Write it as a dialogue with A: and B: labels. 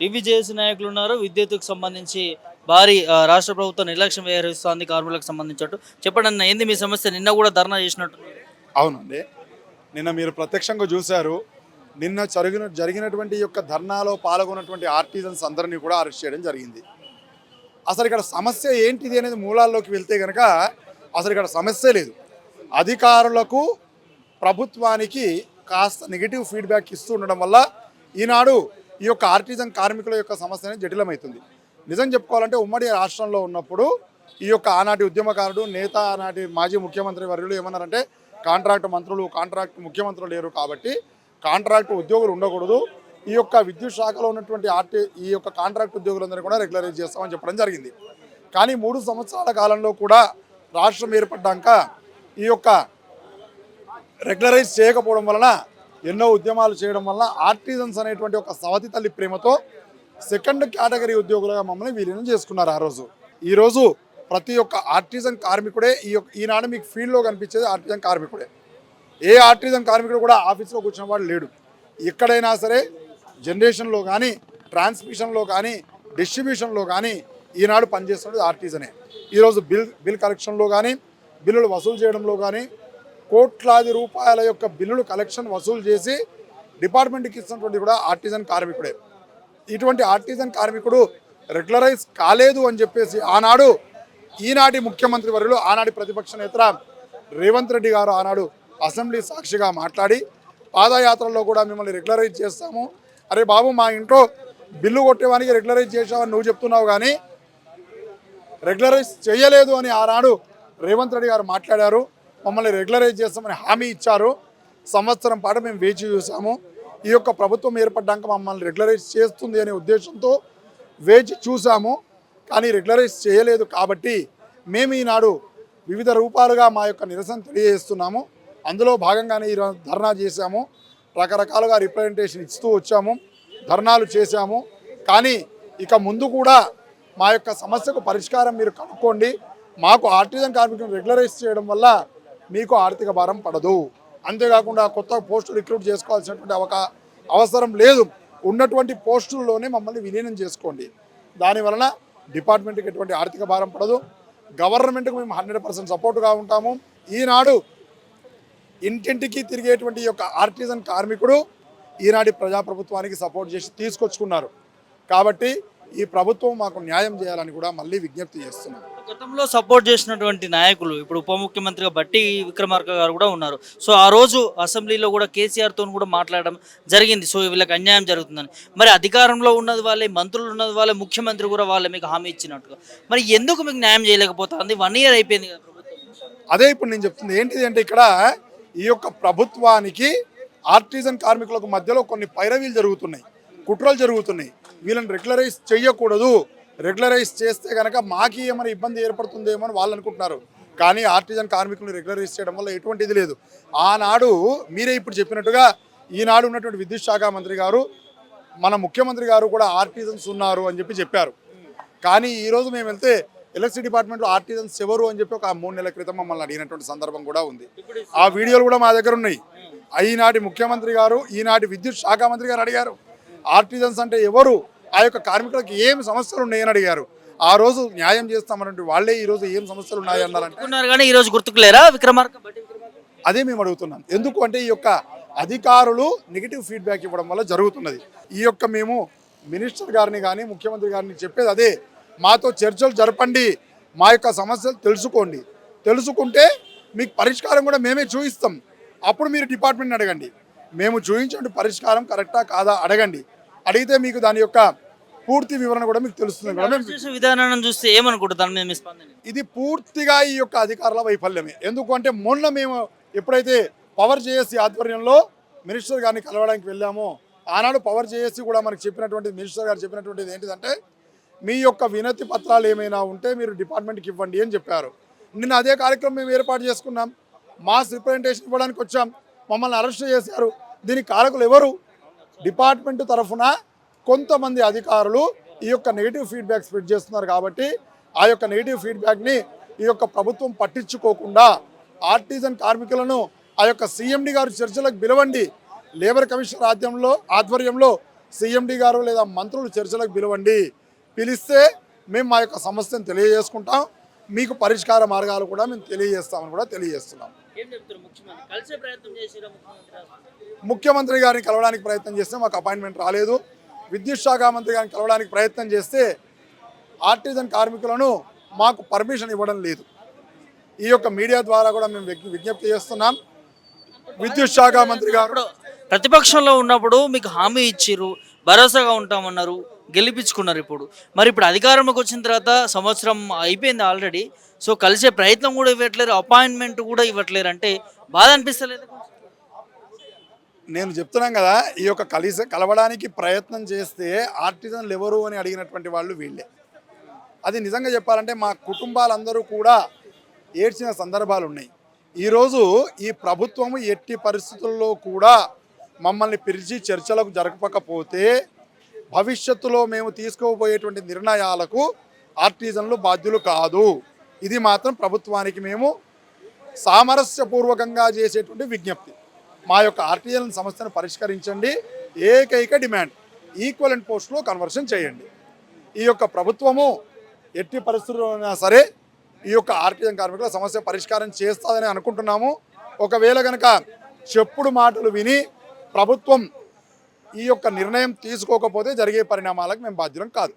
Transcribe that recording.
A: TV JAC నాయకులు ఉన్నారు. విద్యుత్తుకు సంబంధించి భారీ రాష్ట్ర ప్రభుత్వం నిర్లక్ష్యం వ్యవహరిస్తోంది కార్మికులకు సంబంధించట్టు. చెప్పండన్న ఏంది మీ సమస్య? నిన్న గూడా ధర్నా చేసినట్టున్నారు.
B: అవునండి. నిన్న మీరు ప్రత్యక్షంగా చూశారు. నిన్న జరిగినటువంటి యొక్క ధర్నాలో పాల్గొన్నటువంటి ఆర్టిజన్స్ అందరినీ కూడా అరెస్ట్ చేయడం జరిగింది. అసలు ఇక్కడ సమస్య ఏంటిది అనేది మూలాల్లోకి వెళ్తే కనుక అసలు ఇక్కడ సమస్యే లేదు. అధికారులకు ప్రభుత్వానికి కాస్త నెగిటివ్ ఫీడ్బ్యాక్ ఇస్తూ ఉండడం వల్ల ఈనాడు ఈ యొక్క ఆర్టిజన్ కార్మికుల యొక్క సమస్య అనేది జటిలమవుతుంది. నిజం చెప్పుకోవాలంటే ఉమ్మడి రాష్ట్రంలో ఉన్నప్పుడు ఈ యొక్క ఆనాటి ఉద్యమకారుడు నేత ఆనాటి మాజీ ముఖ్యమంత్రి వర్యులు ఏమన్నారంటే కాంట్రాక్ట్ మంత్రులు కాంట్రాక్ట్ ముఖ్యమంత్రులు లేరు కాబట్టి కాంట్రాక్ట్ ఉద్యోగులు ఉండకూడదు, ఈ యొక్క విద్యుత్ శాఖలో ఉన్నటువంటి ఈ యొక్క కాంట్రాక్ట్ ఉద్యోగులందరూ కూడా రెగ్యులరైజ్ చేస్తామని చెప్పడం జరిగింది. కానీ 3 సంవత్సరాల కాలంలో కూడా రాష్ట్రం ఏర్పడ్డాక ఈ యొక్క రెగ్యులరైజ్ చేయకపోవడం వలన ఎన్నో ఉద్యమాలు చేయడం వలన ఆర్టిజన్స్ అనేటువంటి ఒక సవతి తల్లి ప్రేమతో సెకండ్ కేటగిరీ ఉద్యోగులుగా మమ్మల్ని విలీనం చేసుకున్నారు. ఆ రోజు ఈరోజు ప్రతి ఒక్క ఆర్టిజన్ కార్మికుడే ఈనాడు మీకు ఫీల్డ్లో కనిపించేది ఆర్టిజన్ కార్మికుడే. ఏ ఆర్టిజన్ కార్మికుడు కూడా ఆఫీస్లో కూర్చున్న వాడు లేడు. ఎక్కడైనా సరే జనరేషన్లో కానీ ట్రాన్స్మిషన్లో కానీ డిస్ట్రిబ్యూషన్లో కానీ ఈనాడు పనిచేస్తున్నది ఆర్టిజనే. ఈరోజు బిల్ కలెక్షన్లో కానీ బిల్లులు వసూలు చేయడంలో కానీ కోట్లాది రూపాయల యొక్క బిల్లులు కలెక్షన్ వసూలు చేసి డిపార్ట్మెంట్కి ఇస్తున్నటువంటి కూడా ఆర్టిజన్ కార్మికుడే. ఇటువంటి ఆర్టిజన్ కార్మికుడు రెగ్యులరైజ్ కాలేదు అని చెప్పేసి ఆనాడు ఈనాటి ముఖ్యమంత్రి వర్యులు ఆనాటి ప్రతిపక్ష నేత రేవంత్ రెడ్డి గారు ఆనాడు అసెంబ్లీ సాక్షిగా మాట్లాడి పాదయాత్రలో కూడా మిమ్మల్ని రెగ్యులరైజ్ చేస్తాము, అరే బాబు మా ఇంట్లో బిల్లు కొట్టేవానికి రెగ్యులరైజ్ చేసామని నువ్వు చెప్తున్నావు కానీ రెగ్యులరైజ్ చేయలేదు అని ఆనాడు రేవంత్ రెడ్డి గారు మాట్లాడారు. మమ్మల్ని రెగ్యులరైజ్ చేస్తామని హామీ ఇచ్చారు. సంవత్సరం పాటు మేము వేచి చూసాము. ఈ యొక్క ప్రభుత్వం ఏర్పడ్డాక మమ్మల్ని రెగ్యులరైజ్ చేస్తుంది అనే ఉద్దేశంతో వేచి చూసాము, కానీ రెగ్యులరైజ్ చేయలేదు. కాబట్టి మేము ఈనాడు వివిధ రూపాలుగా మా యొక్క నిరసన తెలియజేస్తున్నాము. అందులో భాగంగానే ఈ ధర్నా చేశాము. రకరకాలుగా రిప్రజెంటేషన్ ఇస్తూ వచ్చాము, ధర్నాలు చేశాము. కానీ ఇక ముందు కూడా మా యొక్క సమస్యకు పరిష్కారం మీరు కనుక్కోండి. మాకు ఆర్టిజన్ కార్మికులను రెగ్యులరైజ్ చేయడం వల్ల మీకు ఆర్థిక భారం పడదు. అంతేకాకుండా కొత్త పోస్టులు రిక్రూట్ చేసుకోవాల్సినటువంటి అవసరం లేదు. ఉన్నటువంటి పోస్టుల్లోనే మమ్మల్ని విలీనం చేసుకోండి. దానివలన డిపార్ట్మెంట్కి ఎటువంటి ఆర్థిక భారం పడదు. గవర్నమెంట్కి మేము 100% సపోర్టుగా ఉంటాము. ఈనాడు ఇంటింటికి తిరిగేటువంటి యొక్క ఆర్టిజన్ కార్మికుడు ఈనాటి ప్రజాప్రభుత్వానికి సపోర్ట్ చేసి తీసుకొచ్చుకున్నారు. కాబట్టి ఈ ప్రభుత్వం మాకు న్యాయం చేయాలని కూడా మళ్ళీ విజ్ఞప్తి చేస్తున్నాం.
A: గతంలో సపోర్ట్ చేసినటువంటి నాయకులు ఇప్పుడు ఉప ముఖ్యమంత్రిగా బట్టి విక్రమార్క గారు కూడా ఉన్నారు. సో ఆ రోజు అసెంబ్లీలో కూడా కేసీఆర్తో కూడా మాట్లాడడం జరిగింది. సో వీళ్ళకి అన్యాయం జరుగుతుందని. మరి అధికారంలో ఉన్నది వాళ్ళే, మంత్రులు ఉన్నది వాళ్ళే, ముఖ్యమంత్రి కూడా వాళ్ళే మీకు హామీ ఇచ్చినట్టుగా. మరి ఎందుకు మీకు న్యాయం చేయలేకపోతుంది? 1 year అయిపోయింది కదా ప్రభుత్వం.
B: అదే ఇప్పుడు నేను చెప్తుంది ఏంటిది అంటే ఇక్కడ ఈ యొక్క ప్రభుత్వానికి ఆర్టిజన్ కార్మికులకు మధ్యలో కొన్ని పైరవీలు జరుగుతున్నాయి, కుట్రలు జరుగుతున్నాయి. వీళ్ళని రెగ్యులరైజ్ చేయకూడదు, రెగ్యులరైజ్ చేస్తే కనుక మాకు ఏమైనా ఇబ్బంది ఏర్పడుతుందేమో అని వాళ్ళు అనుకుంటున్నారు. కానీ ఆర్టిజన్ కార్మికులను రెగ్యులరైజ్ చేయడం వల్ల ఎటువంటిది లేదు. ఆనాడు మీరే ఇప్పుడు చెప్పినట్టుగా ఈనాడు ఉన్నటువంటి విద్యుత్ శాఖ మంత్రి గారు మన ముఖ్యమంత్రి గారు కూడా ఆర్టిజన్స్ ఉన్నారు అని చెప్పారు. కానీ ఈరోజు మేము వెళ్తే ఎలక్ట్రిసిటీ డిపార్ట్మెంట్లో ఆర్టిజన్స్ ఎవరు అని చెప్పి ఒక 3 నెలల క్రితం మమ్మల్ని అడిగినటువంటి సందర్భం కూడా ఉంది. ఆ వీడియోలు కూడా మా దగ్గర ఉన్నాయి. ఈనాటి ముఖ్యమంత్రి గారు ఈనాటి విద్యుత్ శాఖ మంత్రి గారు అడిగారు ఆర్టిజన్స్ అంటే ఎవరు, ఆ యొక్క కార్మికులకు ఏం సమస్యలు ఉన్నాయని అడిగారు. ఆ రోజు న్యాయం చేస్తామన్నట్టు వాళ్ళే ఈ రోజు ఏం సమస్యలు ఉన్నాయి అన్నారంటే
A: కానీ ఈ రోజు గుర్తుకులేరా విక్రమార్క?
B: అదే మేము అడుగుతున్నాం. ఎందుకు అంటే ఈ యొక్క అధికారులు నెగిటివ్ ఫీడ్బ్యాక్ ఇవ్వడం వల్ల జరుగుతున్నది. ఈ యొక్క మేము మినిస్టర్ గారిని కానీ ముఖ్యమంత్రి గారిని చెప్పేది అదే, మాతో చర్చలు జరపండి, మా యొక్క సమస్యలు తెలుసుకోండి, తెలుసుకుంటే మీకు పరిష్కారం కూడా మేమే చూపిస్తాం. అప్పుడు మీరు డిపార్ట్మెంట్ని అడగండి, మేము చూపించండి పరిష్కారం కరెక్టా కాదా అడగండి. అడిగితే మీకు దాని యొక్క పూర్తి వివరణ కూడా మీకు తెలుస్తుంది.
A: విధానం చూస్తే ఏమనుకుంటున్నాను మేము
B: ఇది పూర్తిగా ఈ యొక్క అధికారుల వైఫల్యమే. ఎందుకు అంటే మొన్న మేము ఎప్పుడైతే పవర్ జేఏసీ ఆధ్వర్యంలో మినిస్టర్ గారిని కలవడానికి వెళ్ళామో ఆనాడు పవర్ జేఏసీ కూడా మనకు చెప్పినటువంటి మినిస్టర్ గారు చెప్పినటువంటిది ఏంటిదంటే మీ యొక్క వినతి పత్రాలు ఏమైనా ఉంటే మీరు డిపార్ట్మెంట్కి ఇవ్వండి అని చెప్పారు. నిన్న అదే కార్యక్రమం మేము ఏర్పాటు చేసుకున్నాం. మాస్ రిప్రజెంటేషన్ ఇవ్వడానికి వచ్చాం, మమ్మల్ని అరెస్ట్ చేశారు. దీనికి కారకులు ఎవరు? డిపార్ట్మెంట్ తరఫున కొంతమంది అధికారులు ఈ యొక్క నెగిటివ్ ఫీడ్బ్యాక్ స్ప్రెడ్ చేస్తున్నారు. కాబట్టి ఆ యొక్క నెగిటివ్ ఫీడ్బ్యాక్ని ఈ యొక్క ప్రభుత్వం పట్టించుకోకుండా ఆర్టిజన్ కార్మికులను ఆ యొక్క సీఎండి గారు చర్చలకు పిలవండి, లేబర్ కమిషనర్ ఆధ్వర్యంలో సీఎండి గారు లేదా మంత్రులు చర్చలకు పిలవండి, పిలిస్తే మేము మా యొక్క సమస్యను తెలియజేసుకుంటాం, మీకు పరిష్కార మార్గాలు కూడా మేము తెలియజేస్తామని కూడా తెలియజేస్తున్నాం.
A: ఏం చెప్తారు ముఖ్యమంత్రి కలిసే ప్రయత్నం చేసిరా
B: ముఖ్యమంత్రి గారిని కలవడానికి ప్రయత్నం చేస్తే మాకు అపాయింట్మెంట్ రాలేదు. విద్యుత్ శాఖ మంత్రి గారిని కలవడానికి ప్రయత్నం చేస్తే ఆర్టిజన్ కార్మికులను మాకు పర్మిషన్ ఇవ్వడం లేదు. ఈ యొక్క మీడియా ద్వారా కూడా మేము విజ్ఞప్తి చేస్తున్నాం. విద్యుత్ శాఖ మంత్రి గారు
A: ప్రతిపక్షంలో ఉన్నప్పుడు మీకు హామీ ఇచ్చిర్రు, భరోసాగా ఉంటామన్నారు, గెలిపించుకున్నారు. ఇప్పుడు అధికారంలోకి వచ్చిన తర్వాత సంవత్సరం అయిపోయింది ఆల్రెడీ. సో కలిసే ప్రయత్నం కూడా ఇవ్వట్లేరు, అపాయింట్మెంట్ కూడా ఇవ్వట్లేరు అంటే బాధ అనిపిస్తలేదు?
B: నేను చెప్తున్నాం కదా, ఈ యొక్క కలవడానికి ప్రయత్నం చేస్తే ఆర్టిజన్లు ఎవరు అని అడిగినటువంటి వాళ్ళు వీళ్ళే. అది నిజంగా చెప్పాలంటే మా కుటుంబాలందరూ కూడా ఏడ్చిన సందర్భాలు ఉన్నాయి. ఈరోజు ఈ ప్రభుత్వము ఎట్టి పరిస్థితుల్లో కూడా మమ్మల్ని పిలిచి చర్చలకు జరపకపోతే భవిష్యత్తులో మేము తీసుకోబోయేటువంటి నిర్ణయాలకు ఆర్టిజన్లు బాధ్యులు కాదు. ఇది మాత్రం ప్రభుత్వానికి మేము సామరస్యపూర్వకంగా చేసేటువంటి విజ్ఞప్తి. మా యొక్క ఆర్టిజన్ సమస్యను పరిష్కరించండి. ఏకైక డిమాండ్ ఈక్వలెంట్ పోస్టులో కన్వర్షన్ చేయండి. ఈ యొక్క ప్రభుత్వము ఎట్టి పరిస్థితుల్లో అయినా సరే ఈ యొక్క ఆర్టిజన్ కార్మికుల సమస్య పరిష్కారం చేస్తుందని అనుకుంటున్నాము. ఒకవేళ కనుక చెప్పుడు మాటలు విని ప్రభుత్వం ఈ యొక్క నిర్ణయం తీసుకోకపోతే జరిగే పరిణామాలకు మేము బాధ్యులం కాదు.